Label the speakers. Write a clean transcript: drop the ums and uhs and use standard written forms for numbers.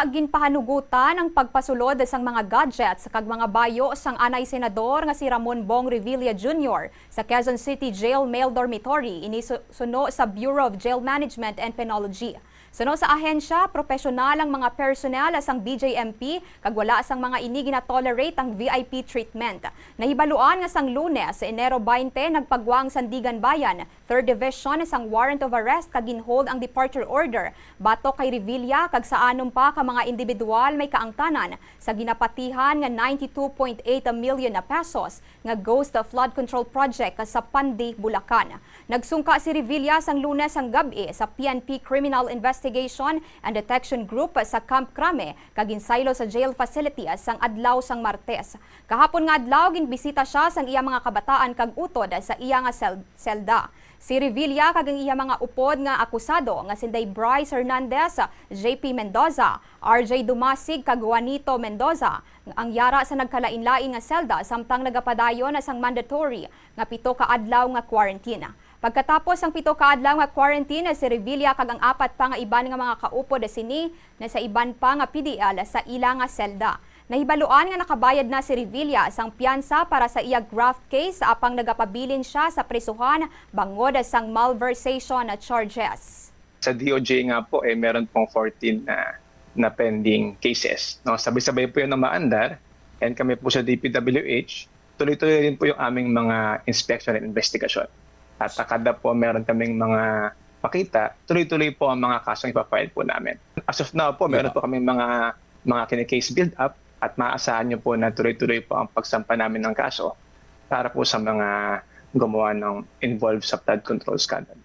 Speaker 1: Nga ginpahanugutan ang pagpasulod sang mga gadgets kag mga bayo sang anay senador nga si Ramon Bong Revilla Jr. sa Quezon City Jail Male Dormitory suno sa Bureau of Jail Management and Penology. Suno sa ahensya, profesional ang mga personnel sang BJMP kag wala sang mga ini gina-tolerate ang VIP treatment. Nahibaluan nga sang Lunes, Enero 20, nagpagwang Sandigan Bayan, 3rd Division sang warrant of arrest kag ginhold ang departure order batok kay Revilla kag sa anom pa ka mga individual may kaangtanan sa ginapatihan nga 92.8 million na pesos nga Ghost Flood Control Project sa Pandi, Bulacan. Nagsungka si Revilla sang Lunes ang gabi sa PNP Criminal Investigation and Detection Group sa Camp Crame kag ginsaylo sa jail facility sang adlaw sang Martes. Kahapon nga adlaw ginbisita siya sang iya mga kabataan kag utod sa iya nga selda. Si Revilla kag ang iya mga upod nga akusado nga sinday Bryce Hernandez, JP Mendoza, RJ Dumasig kag Juanito Mendoza ang yara sa nagkalain-lain nga selda samtang nagapadayon sang mandatory nga 7 ka adlaw nga quarantine. Pagkatapos ang 7 ka adlaw nga quarantine, si Revilla kag ang 4 pa nga iban nga mga kaupod sini na sa iban pa nga PDL sa ila nga selda. Nahibaluan nga nakabayad na si Revilla sang piyansa para sa iya graft case apang nagapabilin siya sa prisuhan bangod sang malversation na charges.
Speaker 2: Sa DOJ nga po meron pong 14 na pending cases. No, sabay-sabay po 'yung maandar, and kami po sa DPWH, tuloy-tuloy rin po 'yung aming mga inspection and investigation. At kada po meron kaming mga makita, tuloy-tuloy po ang mga kasong ipafile po namin. As of now po, meron po kaming mga kine-case build-up at maaasahan niyo po na tuloy-tuloy po ang pagsampa namin ng kaso para po sa mga gumawa ng involved sa flood control scandal.